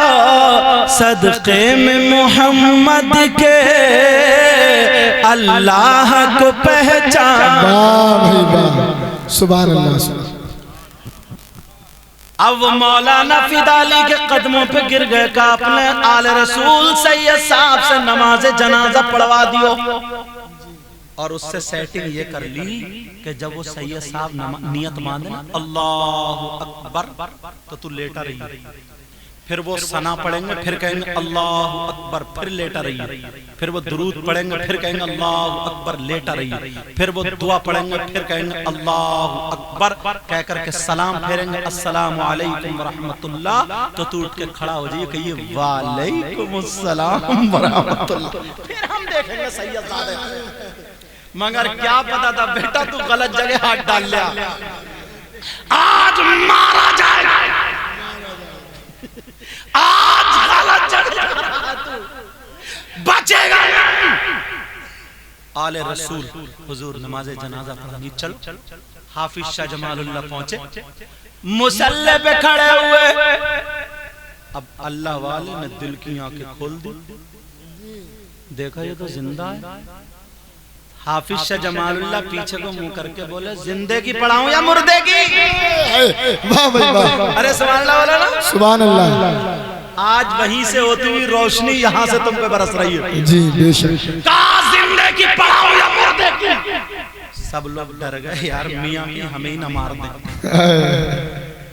सदक़े में मोहम्मद के अल्लाह को पहचान। वाह भाई वाह सुभान अल्लाह। अब वो मौलाना फिदा अली के कदमों पे गिर गए का अपने आले रसूल सैयद साहब से नमाज जनाजा पढ़वा दियो, और उससे सेटिंग ये कर ली कि जब वो सैयद साहब नियत माने ना अल्लाह अकबर, तो तू लेटा रही, फिर वो सना पढ़ेंगे, फिर कहेंगे अल्लाह अकबर, फिर लेटा रही, फिर वो दुरूद पढ़ेंगे, फिर कहेंगे अल्लाह अकबर, लेटा रही, फिर वो दुआ पढ़ेंगे, फिर कहेंगे अल्लाह अकबर, कह करके सलाम फेरेंगे, अस्सलामु अलैकुम व रहमतुल्लाह, तो तू उठ के खड़ा हो जाइए, कहिए वालेकुम अस्सलाम व रहमतुल्लाह, फिर हम देखेंगे सैयदजादे। मगर क्या पता था बेटा तू गलत जगह हाथ डाल लिया, आज मारा जाएगा, आज गलत जगह बचेगा। आले रसूल हुजूर नमाज जनाजा पढ़ानी चल। हाफिज शाह जमालुल्लाह पहुंचे, मुसल्ले पे खड़े हुए। अब अल्लाह वाले ने दिल की आंखें खोल दी, देखा ये तो जिंदा है। हाफिज शाह जमालुल्लाह पीछे को मुंह करके बोले, जिंदे की पढ़ाऊं या मुर्दे की? वाह भाई वाह, अरे सुभान अल्लाह बोला ना। सुभान अल्लाह। आज वहीं से होती हुई रोशनी यहाँ से तुम पे बरस रही है। जी बेशक। कहा जिंदे की पढ़ाऊं या मुर्दे की? सब लोग डर गए, यार मियां की हमें ही ना मार दे।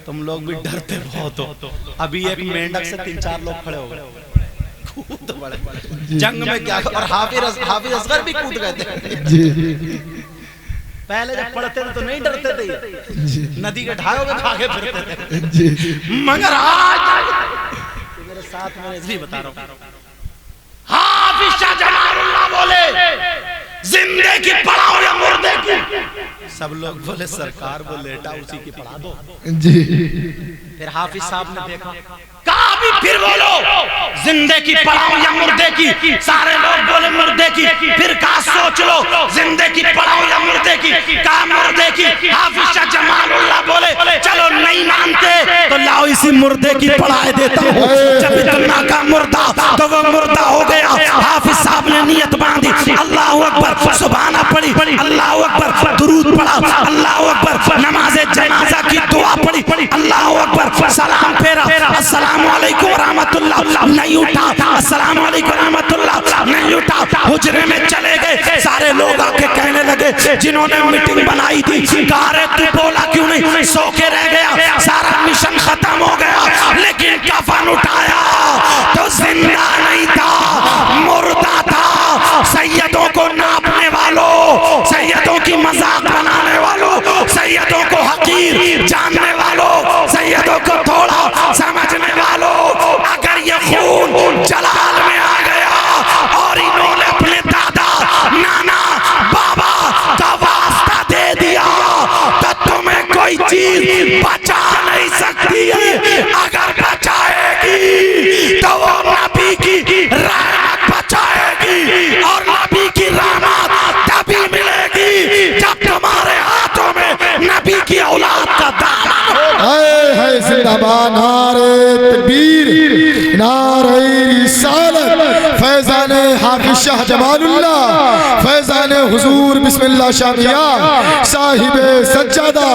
तुम लोग भी डरते बहुत हो। अभी एक मेंढक से 3-4 लोग खड़े हो गए, कूद पड़े जंग में क्या। और हाफिज असगर भी कूद गए थे। पहले जब पढ़ते थे तो नहीं डरते थे, नदी के ढायों में भागे फिरते थे। मगर आज मेरे साथ में इसलिए बता रहा हूँ, हाफिज शाह जमालुल्लाह बोले जिंदे की पढ़ाओ या मुर्दे की? सब लोग बोले सरकार वो लेटा उसी की पढ़ा दो जी। फिर हाफिज साहब ने देखा, कहा भी फिर बोलो जिंदे की पढ़ाओ या मुर्दे की? सारे लोग बोले मुर्दे की। फिर कहा सोच लो जिंदे की पढ़ाओ या मुर्दे की? कहा मुर्दे की। हाफिज शाह जमालुल्लाह बोले चलो नहीं मानते तो लाओ इसी मुर्दे की पढ़ाए देता हूँ। जब इतना का मुर्दा तो वो मुर्दा हो गया। हाफिज साहब ने नियत बांधी, अल्लाह अकबर, सुभाना पढ़ी, अल्लाह अकबर, दुरूद पढ़ा, अल्लाह अकबर, नमाज़े जनाजा की दुआ पढ़ी, अल्लाह अकबर, सलाम फेरा, अस्सलाम वालेकुम रहमतुल्लाह, नहीं उठा, अस्सलाम वालेकुम रहमतुल्लाह, नहीं उठा। हुजरे में चले गए। सारे लोग आके कहने लगे, जिन्होंने मीटिंग बनाई थी, कहा रे तू बोला क्यों नहीं, सो के रह गया, सारा मिशन खत्म हो गया। लेकिन कफन उठाया तो जिंदा नहीं था, मुर्दा था। सैयदों को नापने वालों, सैयदों की मजाक बनाने वालों, सैयदों को हकीर जानने वालों, सैयदों को थोड़ा समझने वालों, अगर ये खून जलाल में आ गया और इन्होंने अपने दादा नाना बाबा का वास्ता दे दिया तो तुम्हें कोई चीज बचा नहीं सकती है। अगर बचाएगी तो वो नबी की रहमत बचाएगी, और नबी की रहमत तभी मिलेगी जब तुम्हारे हाथों में नबी की औलाद का दामन हो। है जिंदाबाद नारे तकबीर, नारे रिसालत, फैजान हाफिज शाह जमालुल्लाह, फैजान हुजूर बिस्मिल्लाह शाह मियां साहिब सज्जादा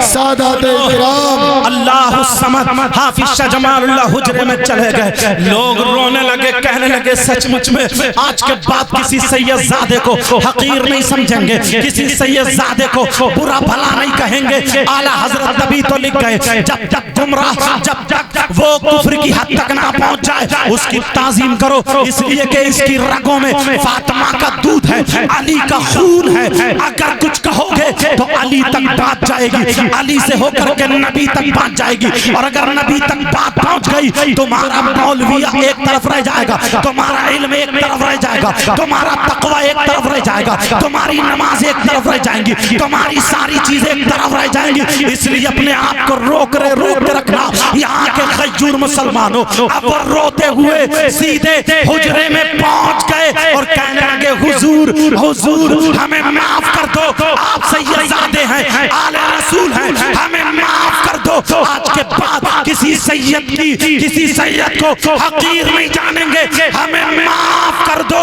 सादात किराम। अल्लाह समद। हाफिज शाह जमालुल्लाह हुजरे में चले गए। लोग रोने लगे, कहने लगे सचमुच में आज के बाद किसी सैयदजादे को हकीर नहीं समझेंगे, किसी सैयदजादे को बुरा भला नहीं कहेंगे। आला हजरत नबी तो लिख गए, जब तक गुमराह, जब तक वो कुफ्र की हद तक ना पहुंच जाए उसकी ताजीम करो, इसलिए कि इसकी रगों में फातिमा का दूध है, अली का खून है। अगर कुछ कहोगे तो अली तक बात जाएगी, अली से होकर के नबी तक बात जाएगी। और अगर नबी तक बात पहुंच गई तुम्हारा मौलविया एक तरफ रह जाएगा, तुम्हारा इल्म एक तरफ रह जाएगा, तुम्हारा तकवा एक तरफ रह जाएगा, तुम्हारी नमाज एक तरफ रह जाएंगी, तुम्हारी सारी चीजें एक तरफ रह जाएंगी। इसलिए अपने आप को रोक के रखना। यहाँ के खजूर मुसलमानों अब रोते हुए सीधे हुजरे में पहुंच गए और कहने लगे, हुजूर हुजूर हमें माफ कर दो, आप सैयदजादे हैं, आले रसूल हैं, हमें माफ कर दो। आज के बाद किसी सैयद की, किसी सैयद को हकीर नहीं जानेंगे, हमें माफ कर दो।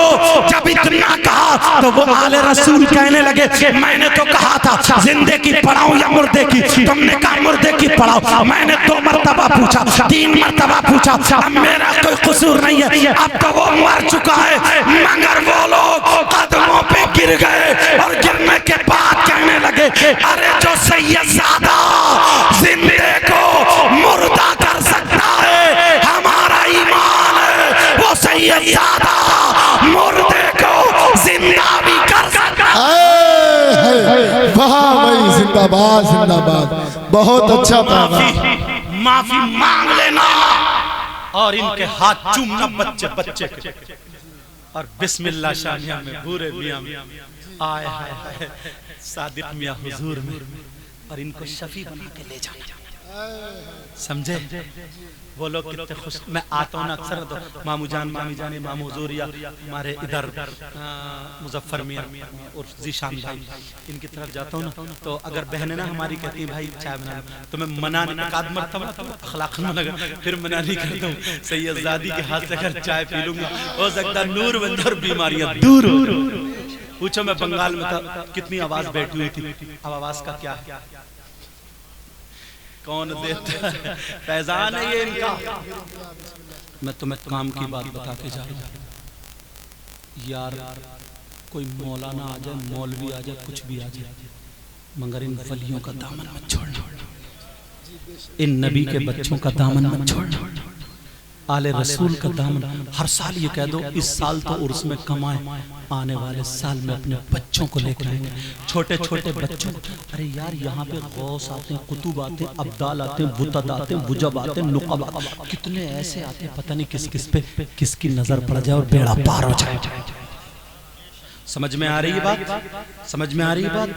जब इतना कहा तो वो आले रसूल कहने लगे, मैंने तो कहा था जिंदे की पढ़ाओ या मुर्दे की, तुमने कहा मुर्दे की पढ़ाओ। मैंने 2 मरतबा पूछा, 3 मरतबा पूछा, अब मेरा कोई कसूर नहीं है। अब तो वो मर चुका है, मगर वो लोग कदमों पे गिर गए और गिरने के बाद कहने लगे, अरे जो सैयदजादा जिंदे को मुर्दा कर सकता है हमारा ईमान है, वो सैयदजादा मुर्दे को जिंदा भी कर सकता है। वाह भाई, जिंदाबाद जिंदाबाद, बहुत अच्छा माफी मांग लेना और इनके हाथ चूमना बच्चे बच्चे के, और बिस्मिल्लाह शानिया में भूरे मियां में आए हाय सादिक मियां हुजूर में और इनको शफी बना के ले जाना। समझे? वो लोग कितने खुश। मैं आता हूँ ना अक्सर, तो मामू जान, मामी जान, मामू हुजूर या हमारे इधर मुजफ्फर मियाँ और जीशान भाई, इनकी तरफ जाता हूँ ना, तो अगर बहनें ना हमारी कहती हैं भाई चाय बना, तो मैं मनाने का मरतबा अखलाक में लगा, फिर मना नहीं करता हूँ। सैयदजादी के हाथ से अगर चाय पी लूंगा हो सकता नूर बन जाए और बीमारियां दूर हो। पूछो मैं बंगाल में था, कितनी आवाज बैठी हुई थी, अब आवाज का क्या है? कौन देता? फैजान है ये इनका। मैं तुम्हें काम की बात बता के जा रहा हूं यार, कोई मौलाना आ जाए, मौलवी आ जाए, कुछ भी आ जाए, मगर इन वलियों का दामन मत छोड़ना, इन नबी के बच्चों का दामन मत छोड़ना, आले रसूल का दामन। हर साल ये कह दो, इस साल तो उर्स में कमाए, आने वाले साल में अपने बच्चों को लेकर आएंगे, छोटे छोटे बच्चों को। अरे यार यहाँ पे गौस आते हैं, कुतुब आते हैं, अब्दाल आते हैं, बुतद आते हैं, बुजब आते हैं, नुकब आते हैं, कितने ऐसे आते हैं, पता नहीं किस किस पे किसकी नजर पड़ जाए और बेड़ा पार हो जाए। समझ में आ रही है बात? समझ में आ रही है बात?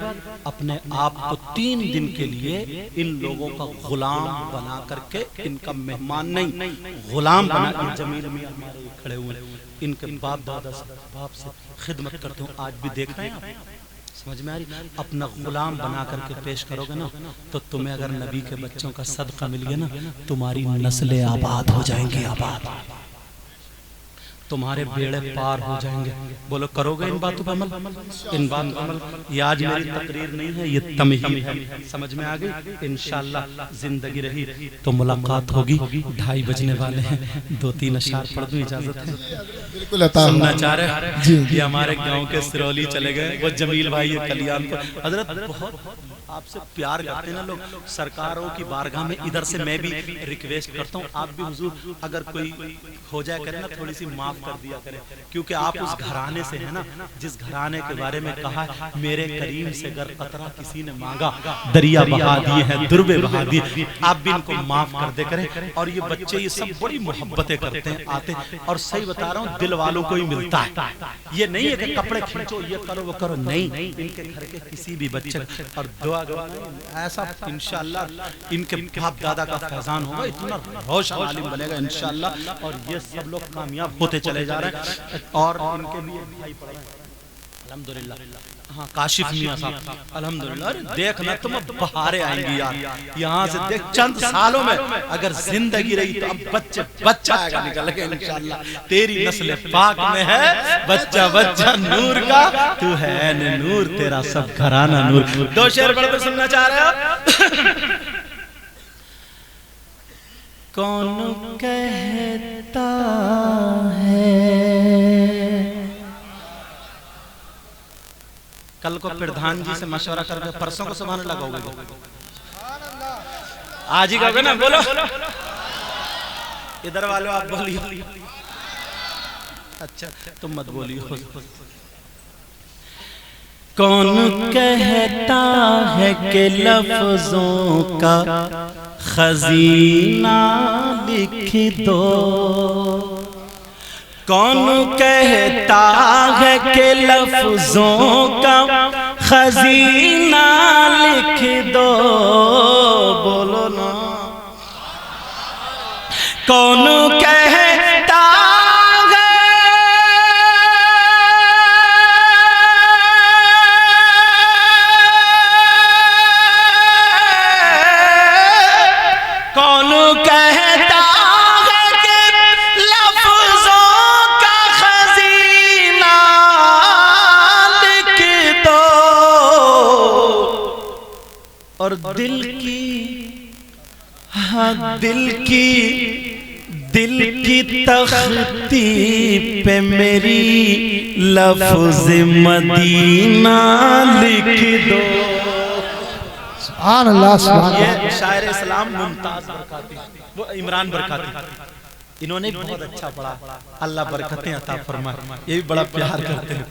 अपने आप को 3 दिन के लिए इन लोगों का गुलाम बना करके, इनका मेहमान नहीं, गुलाम बना के, जमील में हमारे खड़े हुए इनके बाप दादा से, बाप से खिदमत करते हो, आज भी देख रहे हैं आप। समझ में आ रही? अपना गुलाम बना करके पेश करोगे ना, तो तुम्हें अगर नबी के बच्चों का सदका मिल गया ना, तुम्हारी नस्लें आबाद हो जाएंगी, आबाद, तुम्हारे बेड़े पार हो जाएंगे। बोलो करोगे इन बातों पर अमल? इन बातों पर अमल। ये आज मेरी तकरीर नहीं है, ये तमहीद है। समझ में आ गई? इंशाअल्लाह जिंदगी रही तो मुलाकात होगी। 2:30 बजने वाले हैं, 2-3 अशआर पढ़ दूं, इजाजत है? बिल्कुल सुनना चाह रहे? ये हमारे गांव के सिरौली चले गए, वो जमील भाई कल्याण को हजरत बहुत आपसे प्यार करते हैं ना लोग, सरकारों की बारगाह में इधर से मैं भी रिक्वेस्ट करता हूँ, आप भी हुजूर अगर कोई हो जाए करे ना, थोड़ी सी माफ कर दिया करें, क्योंकि आप उस घराने से हैं ना, जिस घराने के बारे में कहा मेरे करीम से अगर कतरा किसी ने मांगा, दरिया बहा दिए हैं, दुर्बे बहा दिए, आप भी इनको माफ कर दे करें। और ये बच्चे ये सब बड़ी मोहब्बतें करते हैं, आते, और सही बता रहा हूँ दिल वालों को ही मिलता है। ये नहीं है कि कपड़े खींचो, ये करो, वो करो, नहीं, इनके घर के किसी भी बच्चे और दुआ ऐसा इंशाअल्लाह इनके बाप दादा का फैजान होगा, इतना रोशन आलिम बनेगा इंशाअल्लाह, और ये सब लोग कामयाब होते चले जा रहे हैं। और इनके भी भाई पढ़ रहे हैं अल्हम्दुलिल्लाह। हाँ, काशिफ मियां साहब अल्हम्दुलिल्लाह। अरे देखना तुम बहारें आएंगी यार, यहाँ से देख चंद सालों में अगर जिंदगी रही तो अब बच्चा आएगा निकल के इंशाअल्लाह। तेरी नस्ल पाक में है बच्चा बच्चा नूर का, तू है नूर, तेरा सब घराना नूर। 2 शेर पढ़ कर सुनना चाह रहे हो? कौन कहता है, कल को प्रधान जी से मशवरा करके परसों को सुभान अल्लाह कहोगे, आज ही कहोगे ना? बोलो इधर वालों आप बोलिए, अच्छा तुम मत बोलिए। कौन कहता है कि लफ्जों का खजीना लिख दो, कौन कहता है कि लफ्जों का खजीना लिख दो, बोलो ना। कौन कहता और दिल की तख्ती पे मेरी लफ्ज़ मदीना लिख दो। सुभान अल्लाह, सुभान अल्लाह। ये शायर इस्लाम मुमताज बरकाती, वो इमरान बरकाती, इन्होंने बहुत अच्छा पढ़ा, अल्लाह बरकतें अता फरमाए, ये भी बड़ा प्यार करते हैं।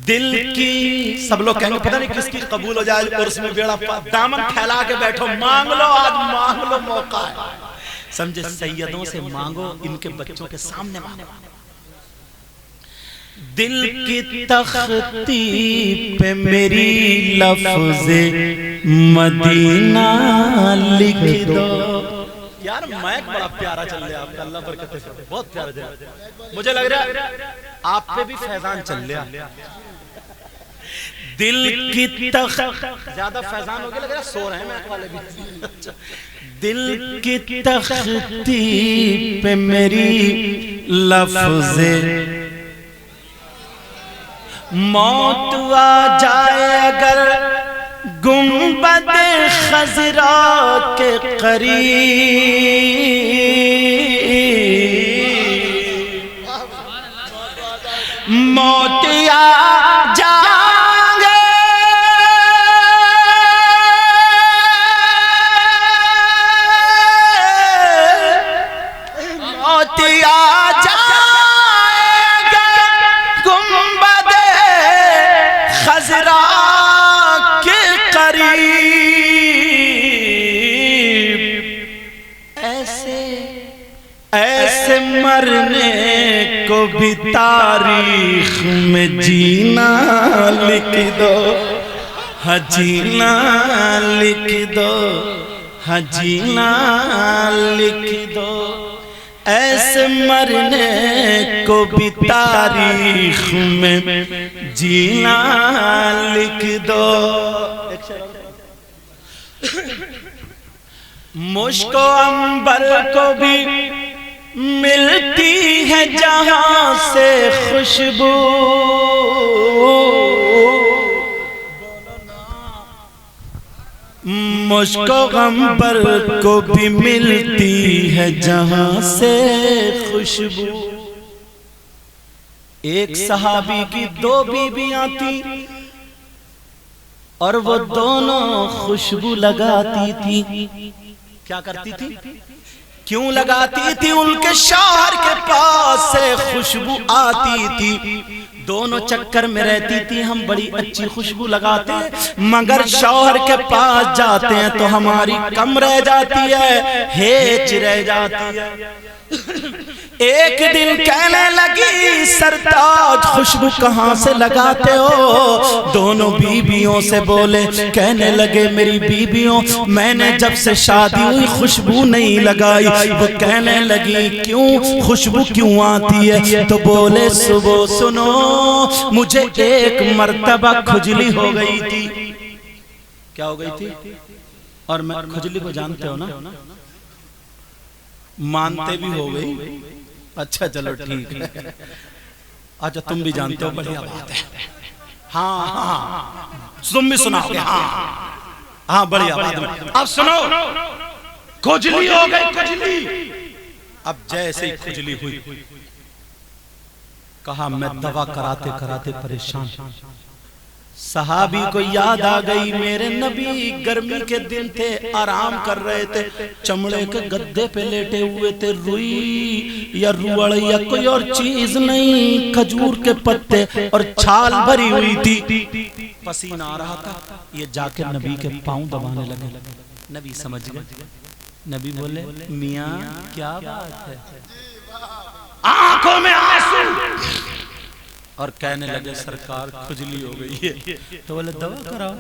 दिल की सब लोग कहेंगे पता नहीं किसकी कबूल हो जाए, और उसमें बेड़ा दामन फैला के बैठो, मांग लो, आज मांग लो, मौका है। समझे? सैयदों से मांगो, इनके बच्चों के सामने मांगो। दिल की तख्ती पे मेरी लफ्ज़े मदीना लिख दो। यार मैक बड़ा प्यारा चल रहा है आपका, अल्लाह बरकत करे, बहुत प्यारा चल रहा है। मुझे लग रहा है आप पे भी फैजान चल रहा। दिल की ज्यादा फैजान हो गया, लग रहा सो रहे हैं मैक वाले भी। दिल की तख्ती पे मेरी लफ्ज़े मौत आ जाए अगर गुंबद खजरा के करीब, मौत आ जाए मौत आ खजरा के करीब, ऐसे मरने को भी तारीख में जीना लिख दो, हाँ जीना लिख दो, हाँ जीना लिख दो। ऐसे मरने को भी तारीख में जीना लिख दो। मुझको अंबर को भी मिलती है जहां से खुशबू, मुझको अंबर को भी मिलती है जहां से खुशबू। एक सहाबी की दो बीबियां थी और वो दोनों खुशबू लगाती थी। क्या करती थी? क्यों लगाती थी? उनके शौहर के पास से खुशबू आती थी, दोनों चक्कर में रहती थी। हम बड़ी अच्छी खुशबू लगाते हैं मगर शौहर के पास जाते हैं तो हमारी कम रह जाती है, हेच रह जाती है। एक दिन कहने लगी, सरताज खुशबू कहाँ से लगाते हो? दोनों बीबियों से बोले, कहने लगे मेरी बीबियों, मैंने जब से शादी हुई खुशबू नहीं लगाई। वो कहने लगी क्यों, खुशबू क्यों आती है? तो बोले सुबह सुनो, मुझे एक मर्तबा खुजली हो गई थी। क्या हो गई थी? और मैं खुजली को जानते हो ना, मानते भी हो गई। अच्छा चलो ठीक है, अच्छा तुम भी जानते हो, बढ़िया बात है। हाँ हाँ तुम भी सुनाओगे? हाँ हाँ बढ़िया बात है। अब सुनो, खुजली हो गई, खुजली। अब जैसे ही खुजली हुई, कहा मैं दवा कराते कराते परेशान। सहाबी को याद आ गई, मेरे नबी गर्मी के दिन थे, आराम कर रहे थे, चमड़े के गद्दे पे लेटे हुए थे, रुई या रुअड़ या कोई और चीज नहीं, खजूर के पत्ते और छाल भरी हुई थी, पसीना आ रहा था। ये जाके नबी के पांव दबाने लगे। नबी समझ गए। नबी बोले मियाँ क्या बात है? आंखों में आंसू और कहने लगे सरकार खुजली हो गई है। तो बोले दवा कराओ।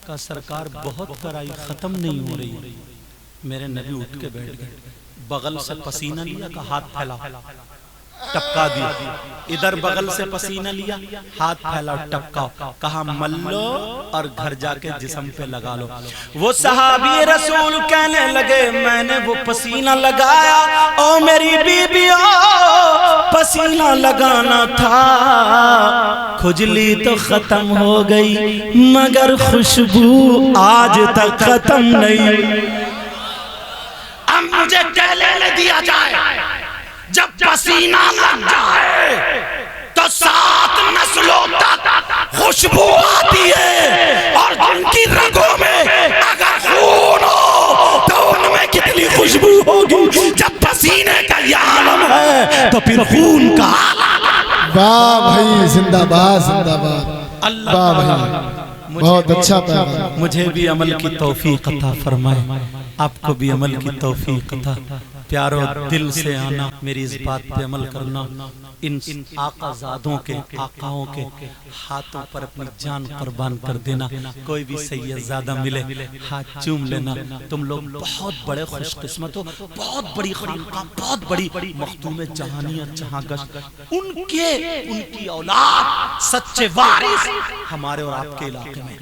का सरकार बहुत कराई, खत्म नहीं हो रही। मेरे नबी उठ के बैठ गए, बगल से पसीना लिया, का हाथ फैला, टपका दिया। इधर बगल से पसीना लिया, हाथ फैला, टपका, कहा मल लो और घर जाके जिस्म पे लगा लो। वो सहाबी रसूल कहने लगे मैंने वो पसीना लगाया, ओ मेरी बीबियों पसीना लगाना था, खुजली तो खत्म हो गई मगर खुशबू आज तक खत्म नहीं। अब मुझे क्या लेने दिया जाए? जब पसीना लग जाए तो 7 नस्लों तक खुशबू आती है, और जिनकी रगों में अगर खून हो तो उनमें कितनी खुशबू होगी। जब पसीने का ये आलम है तो फिर खून का। वाह भाई, जिंदाबाद जिंदाबाद। वाह भाई, बहुत अच्छा पैगाम। मुझे भी अमल की तौफीक अता फरमाए, आपको भी अमल की तौफीक अता प्यारो दिल से आना, मेरी इस बात पे अमल करना, इन आकाजादों के आकाओं के हाथों पर अपनी जान कुर्बान कर देना। कोई भी सैयदजादा मिले हाथ चूम लेना। तुम लोग बहुत बड़े खुशकिस्मत हो, बहुत बड़ी खानका, बहुत बड़ी मखदूम जहानिया जहांगश, उनकी औलाद सच्चे वारिस हमारे और आपके इलाके में।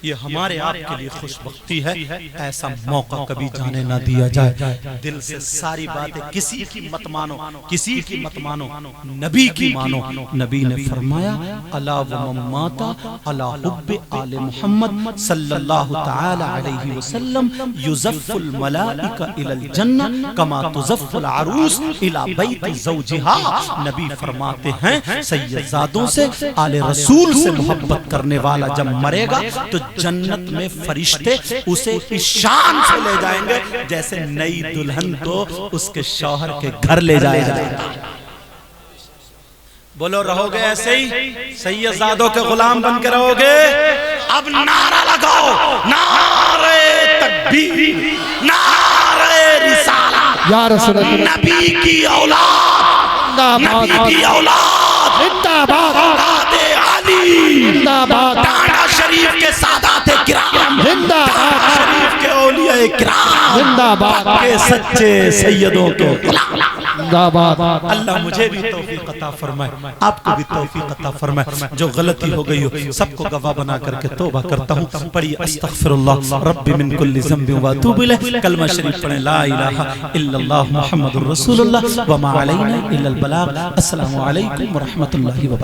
ये हमारे आपके लिए खुशबख्ती है। ऐसा मौका कभी जाने ना दिया जाए। दिल से सारी बातें किसी की मत मानो, किसी की मत मानो, नबी की मानो। नबी ने फरमाया अला व मम्माता अला हुब्बे आले मोहम्मद सल्लल्लाहु तआला अलैहि वसल्लम युज़फ़ुल मलाइका इलल जन्नह कमा तुज़फ़ुल अरूस इला बैत ज़ौजिहा। नबी फरमाते हैं सैयदजादों से, आले रसूल से मोहब्बत करने वाला जब मरेगा तो जन्नत में फरिश्ते उसे इस शान से ले जाएंगे जैसे नई दुल्हन को उसके शौहर के घर ले जाया जाएगा। बोलो रहोगे ऐसे ही सैयदजादों के गुलाम बन के रहोगे? अब नारा लगाओ, नारे तकबीर, नारे रिसाला, या रसूल अल्लाह, नबी की औलाद, नबी की औलाद जिंदाबाद, औलादे अली जिंदाबाद, टाटा शरीफ के सादाते किराम, जिंदाबाद, टाटा शरीफ के औलिया किराम, जिंदाबाद, के सच्चे सैयदों के जिंदाबाद। अल्लाह मुझे भी तौफीक अता फरमाए, आपको भी तौफीक अता फरमाए। जो गलती हो गई हो सबको गवाह बना करके तौबा करता हूँ। पढ़िए अस्तगफिरुल्लाह रब्बी मिन कुल्ली ज़ंबिन व अतूबु इलैह। कलमा शरीफ पढ़ें ला इलाहा इल्लल्लाह मुहम्मदुर रसूलुल्लाह व मा अलैना इल्लल बलाग। अस्सलामु अलैकुम व रहमतुल्लाहि व बरकातहू।